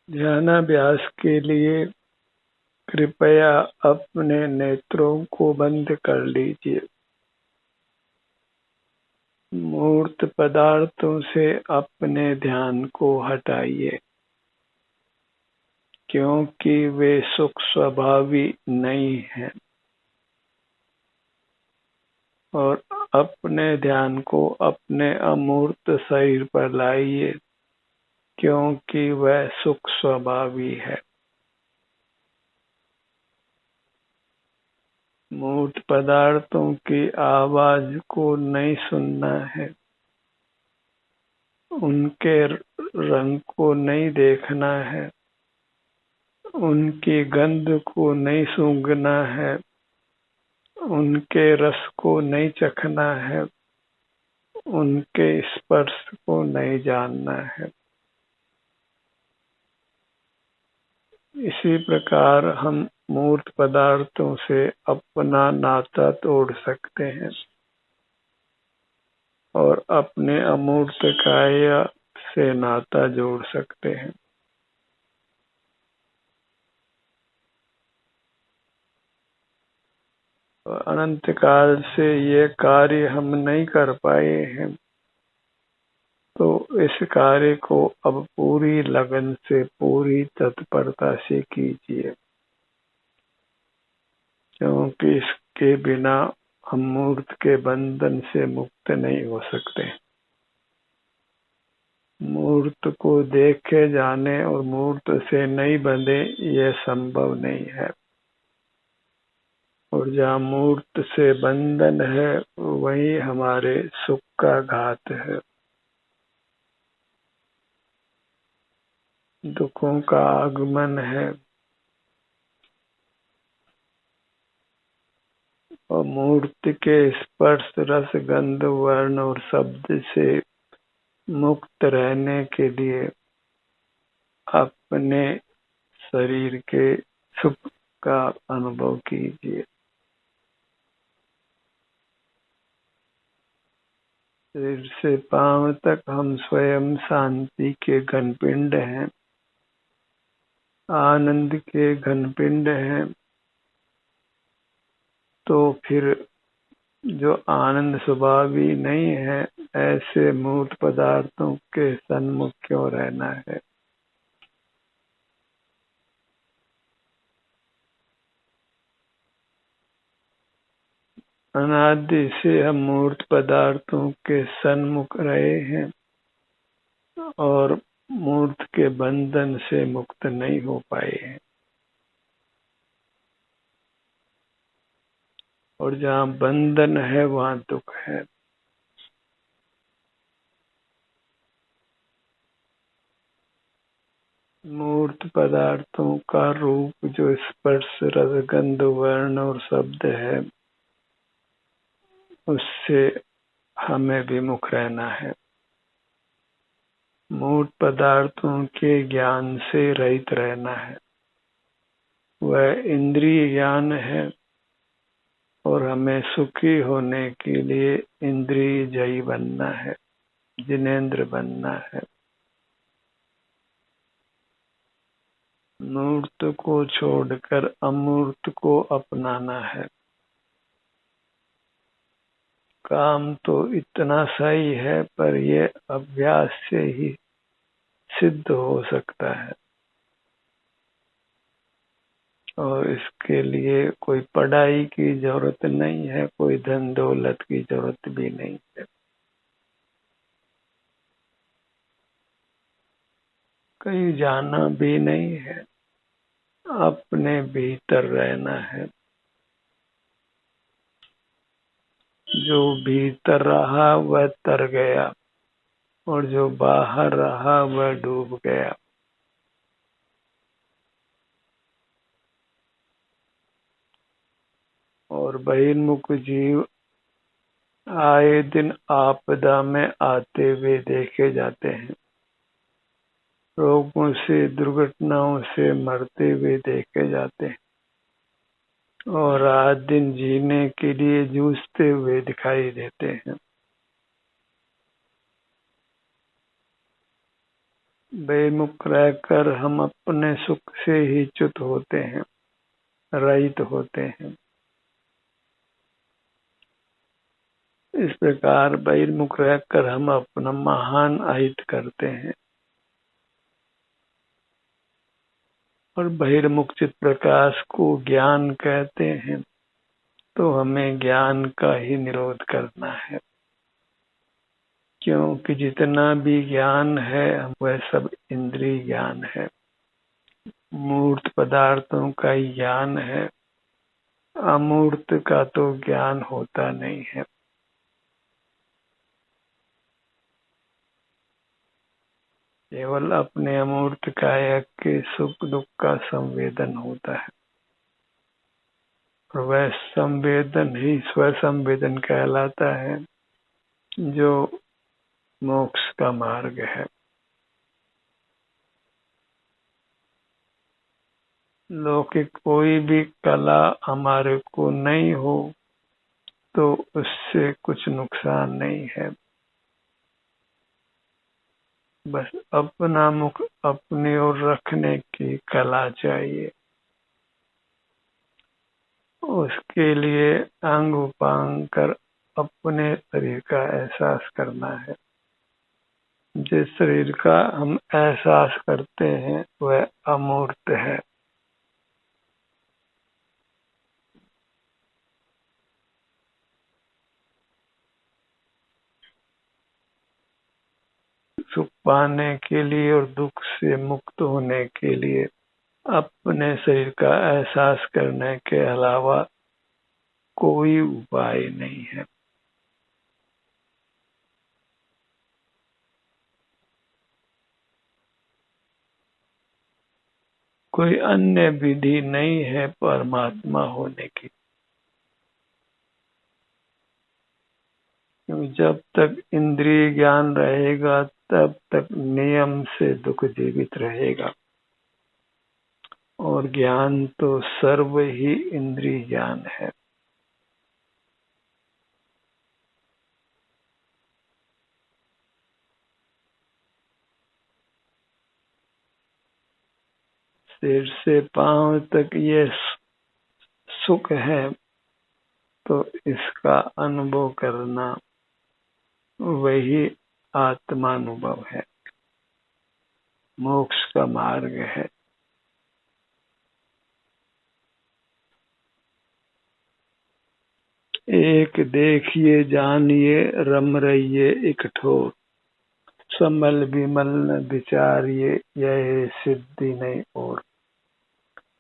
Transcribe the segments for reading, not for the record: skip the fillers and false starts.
ध्यानाभ्यास के लिए कृपया अपने नेत्रों को बंद कर लीजिए। मूर्त पदार्थों से अपने ध्यान को हटाइए, क्योंकि वे सुख स्वभावी नहीं हैं, और अपने ध्यान को अपने अमूर्त शरीर पर लाइए, क्योंकि वह सुख स्वभावी है। मूर्त पदार्थों की आवाज को नहीं सुनना है, उनके रंग को नहीं देखना है, उनकी गंध को नहीं सूंघना है, उनके रस को नहीं चखना है, उनके स्पर्श को नहीं जानना है। इसी प्रकार हम मूर्त पदार्थों से अपना नाता तोड़ सकते हैं और अपने अमूर्त काया से नाता जोड़ सकते हैं। अनंत काल से ये कार्य हम नहीं कर पाए हैं, तो इस कार्य को अब पूरी लगन से, पूरी तत्परता से कीजिए, क्योंकि इसके बिना हम मूर्त के बंधन से मुक्त नहीं हो सकते। मूर्त को देखे जाने और मूर्त से नहीं बंधे, यह संभव नहीं है। और जहाँ मूर्त से बंधन है, वही हमारे सुख का घात है, दुखों का आगमन है। और मूर्ति के स्पर्श, रस, गंध, वर्ण और शब्द से मुक्त रहने के लिए अपने शरीर के सुख का अनुभव कीजिए। सिर से पांव तक हम स्वयं शांति के घनपिंड हैं, आनंद के घनपिंड हैं। तो फिर जो आनंद स्वभावी नहीं है, ऐसे मूर्त पदार्थों के सन्मुख क्यों रहना है। अनादि से हम मूर्त पदार्थों के सन्मुख रहे हैं और मूर्त के बंधन से मुक्त नहीं हो पाए हैं। और जहाँ बंधन है, वहाँ दुख है। मूर्त पदार्थों का रूप जो स्पर्श, रस, गंध, वर्ण और शब्द है, उससे हमें विमुख रहना है। मूर्त पदार्थों के ज्ञान से रहित रहना है। वह इंद्रिय ज्ञान है, और हमें सुखी होने के लिए इंद्रिय जयी बनना है, जिनेंद्र बनना है। मूर्त को छोड़कर अमूर्त को अपनाना है। काम तो इतना सही है, पर यह अभ्यास से ही सिद्ध हो सकता है, और इसके लिए कोई पढ़ाई की जरूरत नहीं है, कोई धन दौलत की जरूरत भी नहीं है। कहीं जाना भी नहीं है, अपने भीतर रहना है। जो भीतर रहा वह तर गया, और जो बाहर रहा वह डूब गया। और बहिर्मुख जीव आए दिन आपदा में आते हुए देखे जाते हैं, रोगों से, दुर्घटनाओं से मरते हुए देखे जाते हैं, और रात दिन जीने के लिए जूझते हुए दिखाई देते हैं। बेमुख रहकर हम अपने सुख से ही च्युत होते हैं, रहित होते हैं। इस प्रकार बहिर्मुख रहकर हम अपना महान अहित करते हैं और बहिर्मुख चित प्रकाश को ज्ञान कहते हैं। तो हमें ज्ञान का ही निरोध करना है, क्योंकि जितना भी ज्ञान है वह सब इंद्रिय ज्ञान है, मूर्त पदार्थों का ही ज्ञान है। अमूर्त का तो ज्ञान होता नहीं है। केवल अपने अमूर्त कायक के सुख दुख का संवेदन होता है, और वह संवेदन ही स्व संवेदन कहलाता है, जो मोक्ष का मार्ग है। लौकिक कोई भी कला हमारे को नहीं हो तो उससे कुछ नुकसान नहीं है। बस अपना मुख अपनी ओर रखने की कला चाहिए। उसके लिए अंग उपांग कर अपने शरीर का एहसास करना है। जिस शरीर का हम एहसास करते हैं वह अमूर्त है। सुख पाने के लिए और दुख से मुक्त होने के लिए अपने शरीर का एहसास करने के अलावा कोई उपाय नहीं है। कोई अन्य विधि नहीं है परमात्मा होने की। जब तक इंद्रिय ज्ञान रहेगा तब तक नियम से दुख जीवित रहेगा, और ज्ञान तो सर्व ही इंद्रिय ज्ञान है। सिर से पांव तक ये सुख है, तो इसका अनुभव करना वही आत्मानुभव है, मोक्ष का मार्ग है। एक देखिए जानिए रम रहिए एक ठोर, समल विमल न विचारिए यह सिद्धि नहीं और।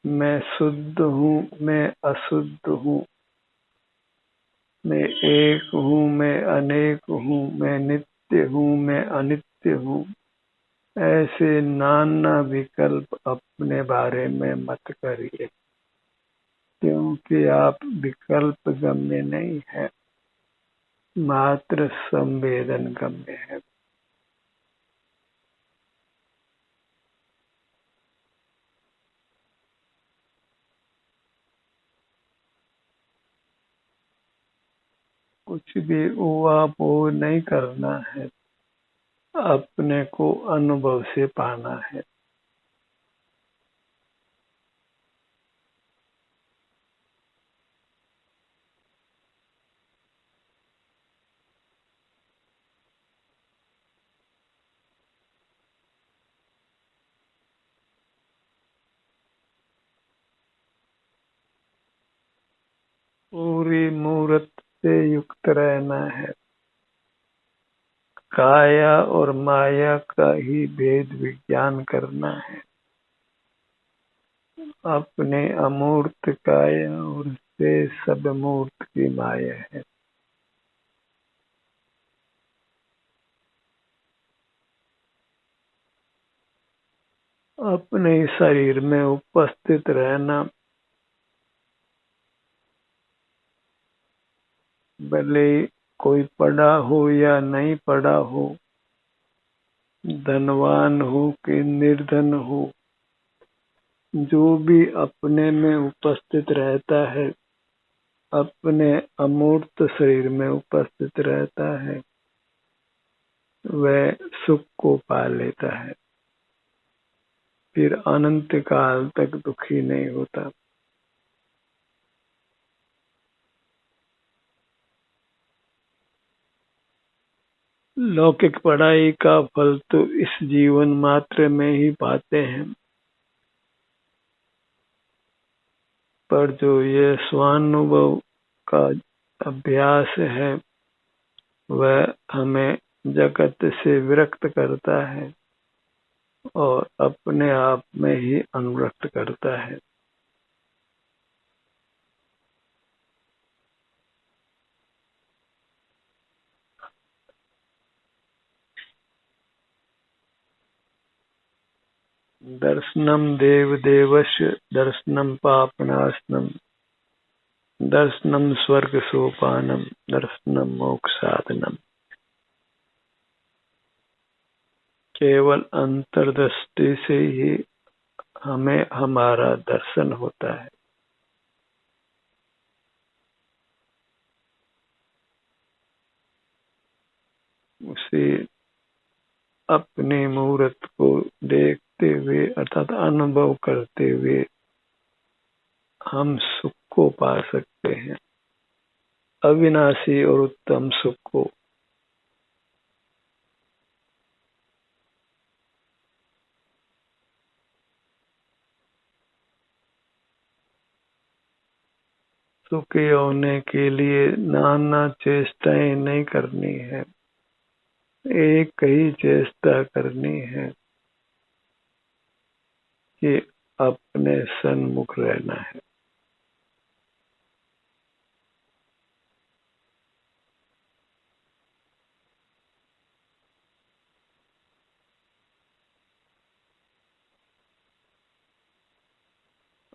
मैं शुद्ध हूँ, मैं अशुद्ध हूँ, मैं एक हूँ, मैं अनेक हूँ, मैं नित्य हूँ, मैं अनित्य हूँ। ऐसे नाना विकल्प अपने बारे में मत करिए, क्योंकि आप विकल्प गम्य नहीं है, मात्र संवेदन गम्य है। कुछ भी ऊहापोह नहीं करना है, अपने को अनुभव से पाना है। पूरी मूर्त से युक्त रहना है, काया और माया का ही भेद विज्ञान करना है। अपने अमूर्त काया और से सब मूर्त की माया है। अपने शरीर में उपस्थित रहना, भले कोई पढ़ा हो या नहीं पढ़ा हो, धनवान हो कि निर्धन हो, जो भी अपने में उपस्थित रहता है, अपने अमूर्त शरीर में उपस्थित रहता है, वह सुख को पा लेता है। फिर अनंत काल तक दुखी नहीं होता। लौकिक पढ़ाई का फल तो इस जीवन मात्र में ही पाते हैं, पर जो ये स्वानुभव का अभ्यास है वह हमें जगत से विरक्त करता है और अपने आप में ही अनुरक्त करता है। दर्शनम देवदेवस्य दर्शनम पापनाशनम दर्शनम स्वर्ग सोपानम दर्शनम मोक्ष साधनम। केवल अंतर्दृष्टि से ही हमें हमारा दर्शन होता है। उसे अपने मूर्त को देखते हुए अर्थात अनुभव करते हुए हम सुख को पा सकते हैं, अविनाशी और उत्तम सुख को। सुखी होने के लिए नाना चेष्टाएं नहीं करनी है, एक ही चेष्टा करनी है कि अपने सन्मुख रहना है।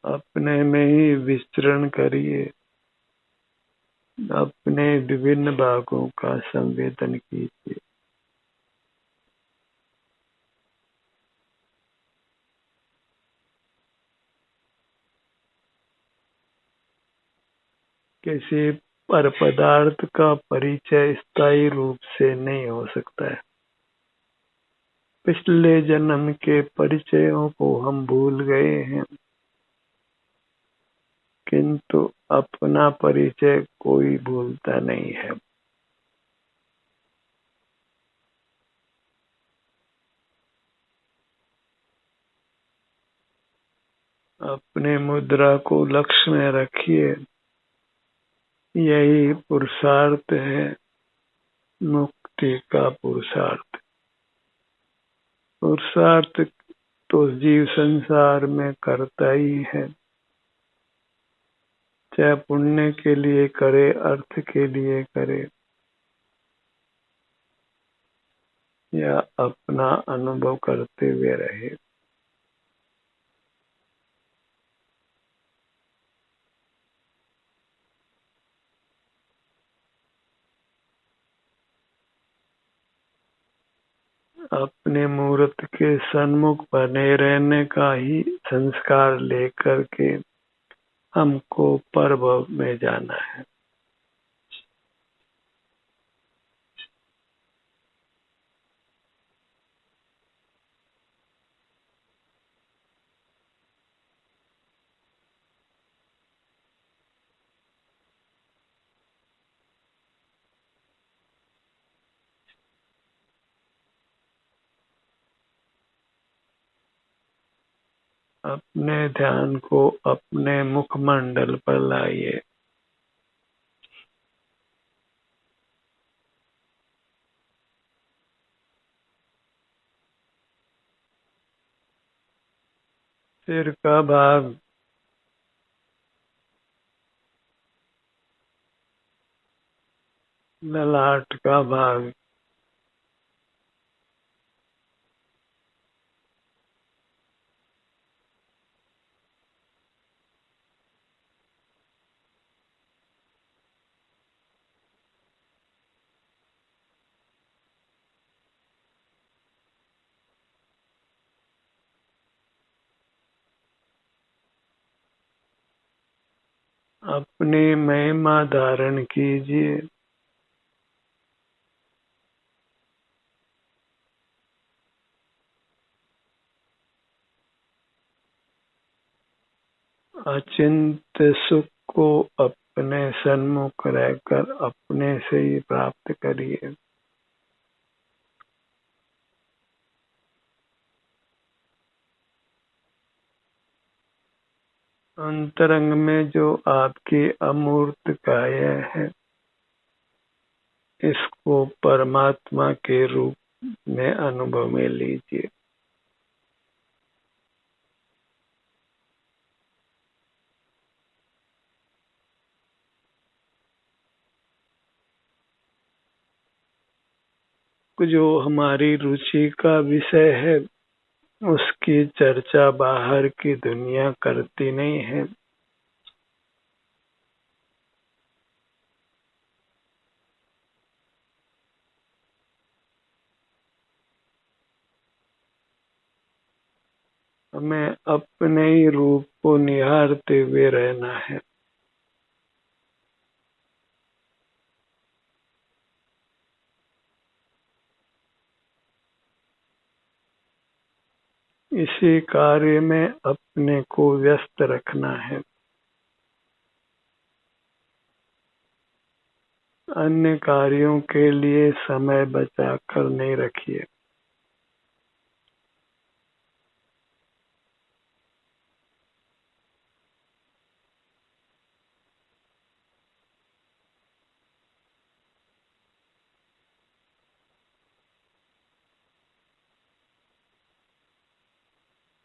अपने में ही विचरण करिए, अपने विभिन्न भागों का संवेदन कीजिए। किसी पर पदार्थ का परिचय स्थायी रूप से नहीं हो सकता है। पिछले जन्म के परिचयों को हम भूल गए हैं, किंतु अपना परिचय कोई भूलता नहीं है। अपने मुद्रा को लक्ष्य में रखिए, यही पुरुषार्थ है, मुक्ति का पुरुषार्थ। पुरुषार्थ तो जीव संसार में करता ही है, चाहे पुण्य के लिए करे, अर्थ के लिए करे या अपना अनुभव करते हुए रहे। अपने मूर्त के सन्मुख बने रहने का ही संस्कार लेकर के हमको परभव में जाना है। अपने ध्यान को अपने मुखमंडल पर लाइए। सिर का भाग, ललाट का भाग, अपनी महिमा धारण कीजिए। अचिंत्य सुख को अपने सन्मुख रहकर अपने से ही प्राप्त करिए। अंतरंग में जो आपकी अमूर्त काया है, इसको परमात्मा के रूप में अनुभव में लीजिए। जो हमारी रुचि का विषय है, उसकी चर्चा बाहर की दुनिया करती नहीं है। हमें अपने ही रूप को निहारते हुए रहना है। इसी कार्य में अपने को व्यस्त रखना है। अन्य कार्यों के लिए समय बचा कर नहीं रखिए।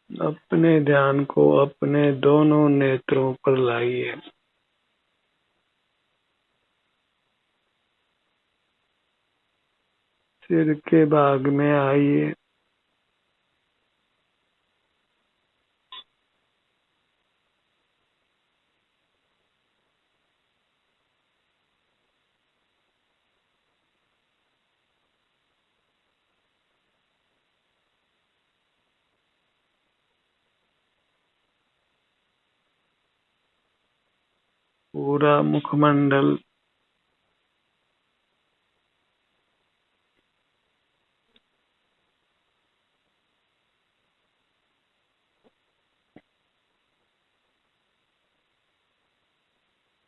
अपने ध्यान को अपने दोनों नेत्रों पर लाइए। सिर के भाग में आइए। पूरा मुखमंडल,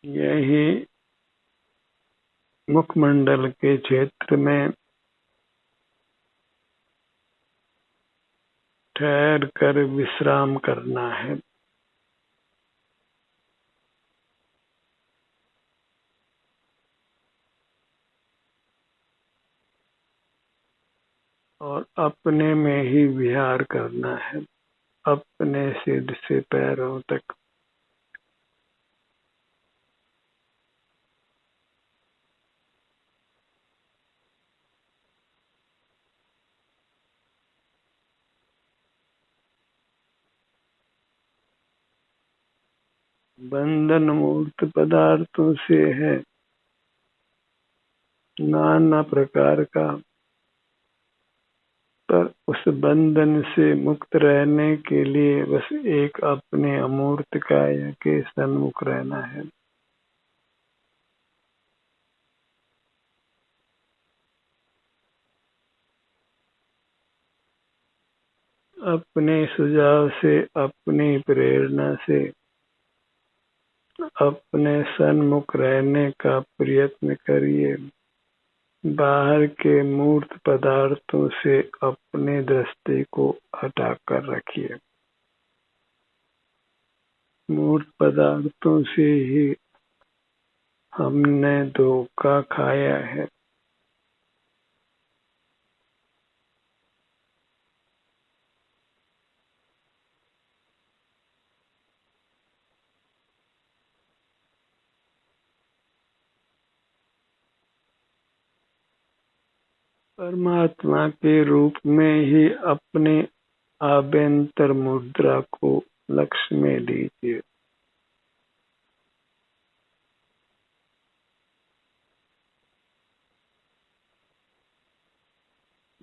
यही मुखमंडल के क्षेत्र में ठहर कर विश्राम करना है। और अपने में ही विहार करना है, अपने सिर से पैरों तक। बंधन मूर्त पदार्थों से है, नाना प्रकार का, पर उस बंधन से मुक्त रहने के लिए बस एक अपने अमूर्त काया के सन्मुख रहना है। अपने सुझाव से, अपनी प्रेरणा से अपने सन्मुख रहने का प्रयत्न करिए। बाहर के मूर्त पदार्थों से अपने दृष्टि को हटाकर रखिए। मूर्त पदार्थों से ही हमने धोखा खाया है। परमात्मा के रूप में ही अपने आभ्यंतर मुद्रा को लक्ष्य में लीजिए।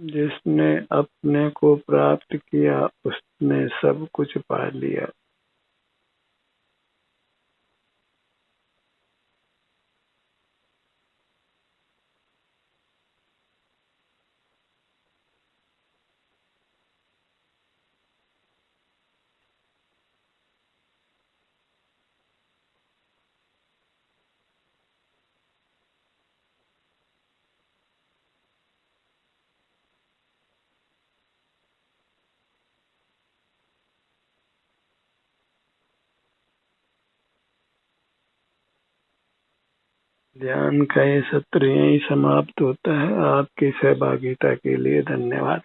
जिसने अपने को प्राप्त किया, उसने सब कुछ पा लिया। ध्यान का ये सत्र यहीं समाप्त होता है। आपकी सहभागिता के लिए धन्यवाद।